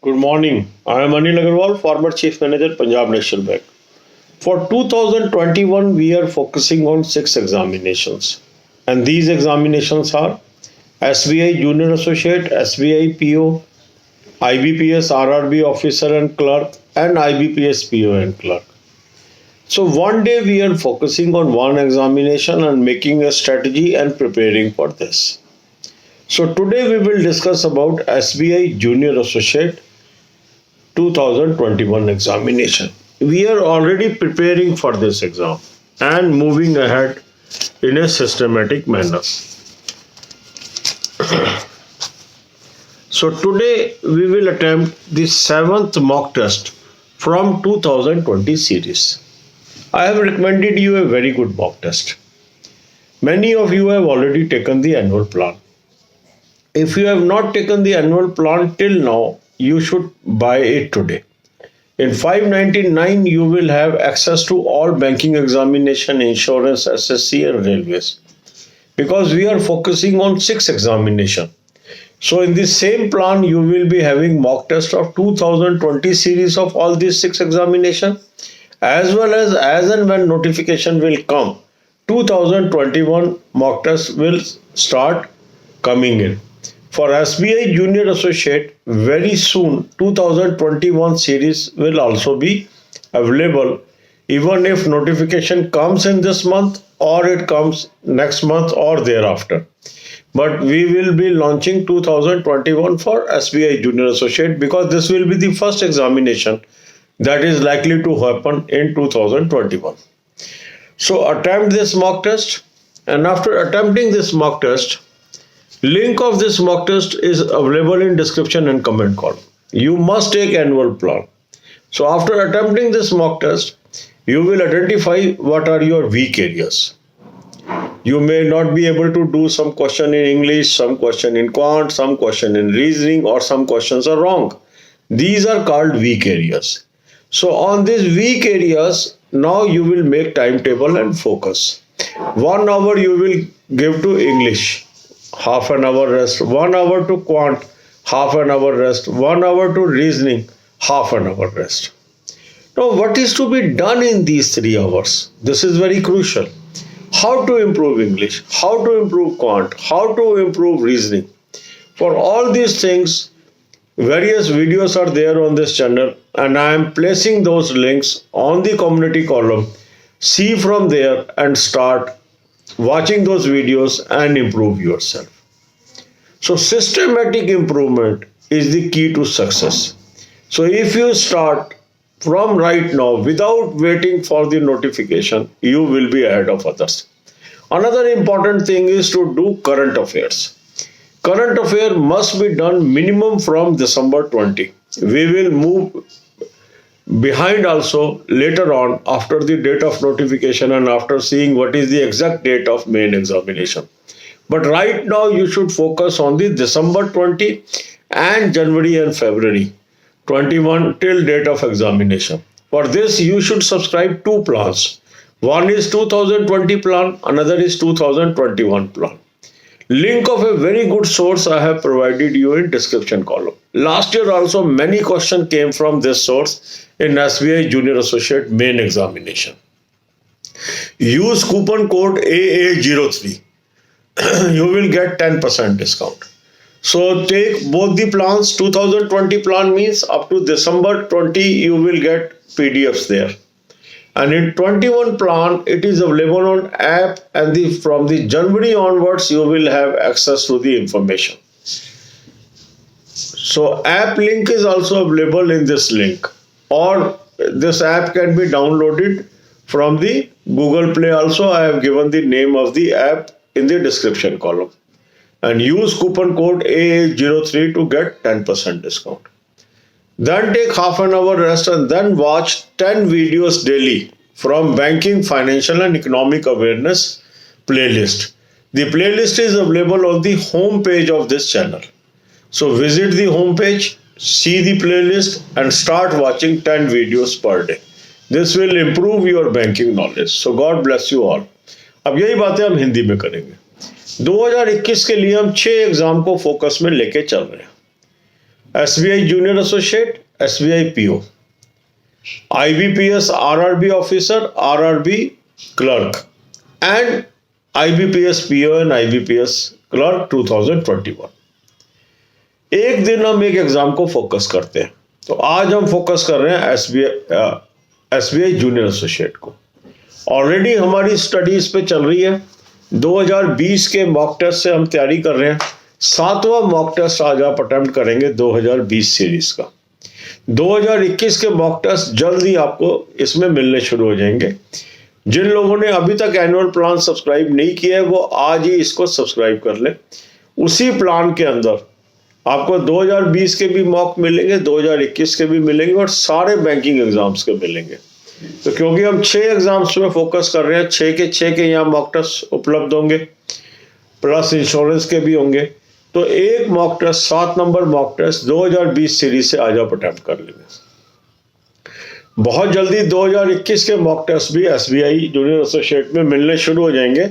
Good morning. I am Anil Agarwal, former Chief Manager, Punjab National Bank. For 2021, we are focusing on six examinations. And these examinations are SBI Junior Associate, SBI PO, IBPS RRB Officer and Clerk, and IBPS PO and Clerk. So one day we are focusing on one examination and making a strategy and preparing for this. So today we will discuss about SBI Junior Associate 2021 examination. We are already preparing for this exam and moving ahead in a systematic manner. So today we will attempt the seventh mock test from 2020 series. I have recommended you a very good mock test. Many of you have already taken the annual plan. If you have not taken the annual plan till now, you should buy it today. In 599, you will have access to all banking examination, insurance, SSC and railways. Because we are focusing on six examination. So in the same plan, you will be having mock test of 2020 series of all these six examination, as well as and when notification will come, 2021 mock test will start coming in. For SBI Junior Associate, very soon 2021 series will also be available, even if notification comes in this month or it comes next month or thereafter. But we will be launching 2021 for SBI Junior Associate because this will be the first examination that is likely to happen in 2021. So attempt this mock test, and after attempting this mock test, link of this mock test is available in description and comment column. You must take annual plan. So after attempting this mock test, you will identify what are your weak areas. You may not be able to do some question in English, some question in quant, some question in reasoning, or some questions are wrong. These are called weak areas. So on these weak areas, now you will make timetable and focus. 1 hour you will give to English, half an hour rest, 1 hour to quant, half an hour rest, 1 hour to reasoning, half an hour rest. Now, what is to be done in these 3 hours? This is very crucial. How to improve English, how to improve quant, how to improve reasoning. For all these things, various videos are there on this channel, and I am placing those links on the community column. See from there and start watching those videos and improve yourself. So systematic improvement is the key to success. So if you start from right now without waiting for the notification, you will be ahead of others. Another important thing is to do current affairs. Current affair must be done minimum from December 20. We will move behind also later on after the date of notification and after seeing what is the exact date of main examination. But right now you should focus on the December 20 and January and February 21 till date of examination. For this you should subscribe two plans. One is 2020 plan, another is 2021 plan. Link of a very good source I have provided you in description column. Last year also many questions came from this source in SBI Junior Associate main examination. Use coupon code AA03. You will get 10% discount. So take both the plans. 2020 plan means up to December 20 you will get PDFs there. And in 21 plan, it is available on app, and from the January onwards, you will have access to the information. So app link is also available in this link, or this app can be downloaded from the Google Play also. I have given the name of the app in the description column. And use coupon code AA03 to get 10% discount. Then take half an hour rest and then watch 10 videos daily from banking, financial and economic awareness playlist. The playlist is available on the home page of this channel. So visit the home page, see the playlist and start watching 10 videos per day. This will improve your banking knowledge. So God bless you all. अब यही बातें हम हिंदी में करेंगे। 2021 के लिए हम 6 exam को फोकस में लेके चल रहे हैं। SBI Junior Associate, SBI PO, IBPS RRB Officer, RRB Clerk, and IBPS PO and IBPS Clerk 2021। एक दिन हम एक एग्जाम को फोकस करते हैं, तो आज हम फोकस कर रहे हैं SBI जूनियर एसोसिएट को। ऑलरेडी हमारी स्टडीज पे चल रही है। 2020 के मॉक टेस्ट से हम तैयारी कर रहे हैं। 7वां मॉक टेस्ट आज आप अटेम्प्ट करेंगे 2020 सीरीज का। 2021 के मॉक टेस्ट जल्द ही आपको इसमें मिलने शुरू हो जाएंगे। जिन लोगों ने अभी तक एनुअल प्लान सब्सक्राइब नहीं किया है वो आज ही इसको सब्सक्राइब कर लें। उसी प्लान के अंदर आपको 2020 के भी मॉक मिलेंगे, 2021 के भी मिलेंगे और सारे बैंकिंग एग्जाम्स के मिलेंगे। तो क्योंकि हम 6 एग्जाम्स में फोकस कर रहे हैं, 6 के यहाँ मॉक टेस्ट उपलब्ध होंगे, प्लस इंश्योरेंस के भी होंगे। तो एक mock test 7 number mock test 2020 series से आज आप अटेम्प्ट कर लेंगे। बहुत जल्दी 2021 के मॉक टेस्ट भी SBI जूनियर एसोसिएट में मिलने शुरू हो जाएंगे।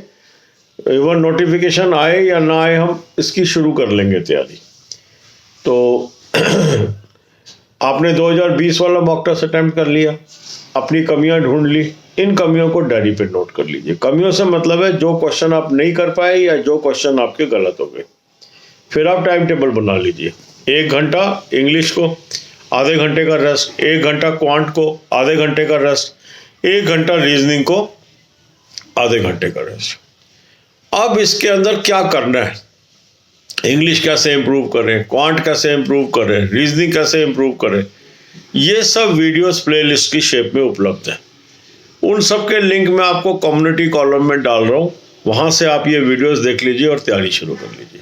इवन नोटिफिकेशन आए या ना आए हम इसकी शुरू कर लेंगे तैयारी। तो आपने 2020 वाला मॉक टेस्ट अटेम्प्ट कर लिया, अपनी कमियां ढूंढ ली। इन कमियों को डायरी पे नोट कर लीजिए। कमियों से मतलब है जो क्वेश्चन आप नहीं कर पाए या जो क्वेश्चन आपके गलत हो गए। फिर आप टाइम टेबल बना लीजिए। 1 घंटा इंग्लिश को, आधे घंटे का रेस्ट, 1 घंटा क्वांट को, आधे घंटे का रेस्ट, 1 घंटा रीजनिंग को, आधे घंटे का रेस्ट। अब इसके अंदर क्या करना है, इंग्लिश कैसे इंप्रूव करें, क्वांट कैसे इंप्रूव करें, रीजनिंग कैसे इंप्रूव करें, ये सब वीडियोस प्लेलिस्ट की शेप में उपलब्ध है। उन सब के लिंक मैं आपको कम्युनिटी कॉलम में डाल रहा हूँ, वहाँ से आप ये वीडियोस देख लीजिए और तैयारी शुरू कर लीजिए।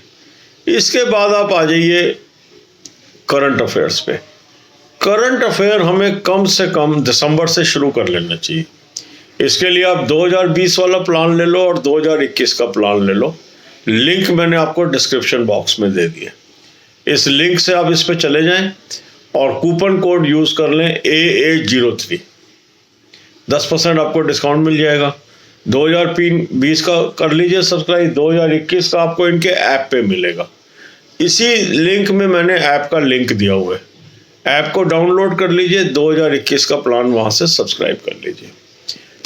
इसके बाद आप आ जाइए करंट अफेयर्स पे। करंट अफेयर हमें कम से कम दिसंबर से शुरू कर लेना चाहिए। इसके लिए आप 2020 वाला प्लान ले लो और 2021 का प्लान ले लो। लिंक मैंने आपको डिस्क्रिप्शन बॉक्स में दे दिया। इस लिंक से आप इस पे चले जाएं और कूपन कोड यूज कर लें AA03। 10% आपको डिस्काउंट मिल जाएगा। 2020 का कर लीजिए सब्सक्राइब, 2021 का आपको इनके ऐप पे मिलेगा। इसी लिंक में मैंने ऐप का लिंक दिया हुआ है, ऐप को डाउनलोड कर लीजिए। 2021 का प्लान वहां से सब्सक्राइब कर लीजिए।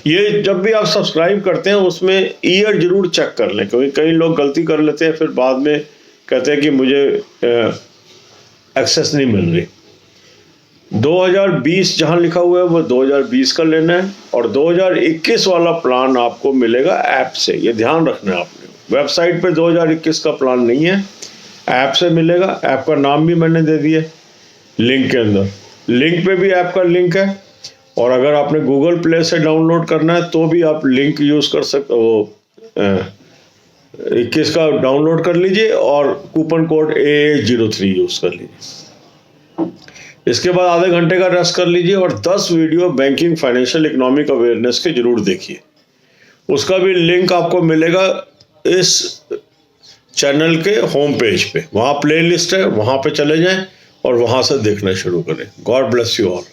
ये जब भी आप सब्सक्राइब करते हैं उसमें ईयर जरूर चेक कर लें, क्योंकि कई लोग गलती कर लेते हैं, फिर बाद में कहते हैं कि मुझे एक्सेस नहीं मिल रही। 2020 जहां लिखा हुआ है वो 2020 का लेना है और 2021 वाला प्लान आपको मिलेगा ऐप से। ये ध्यान रखना है आपने। वेबसाइट पे 2021 का प्लान नहीं है, ऐप से मिलेगा। ऐप का नाम भी मैंने दे दिया लिंक के अंदर। लिंक पे भी ऐप का लिंक है और अगर आपने गूगल प्ले से डाउनलोड करना है तो भी आप लिंक यूज कर सकते हो। 21 का डाउनलोड कर लीजिए और कूपन कोड AA03 यूज कर लीजिए। इसके बाद आधे घंटे का रेस्ट कर लीजिए और 10 video banking, financial, economic awareness के जरूर देखिए। उसका भी लिंक आपको मिलेगा इस चैनल के होम पेज पे। वहाँ प्ले लिस्ट है, वहाँ पे चले जाएं और वहाँ से देखना शुरू करें। God bless you all.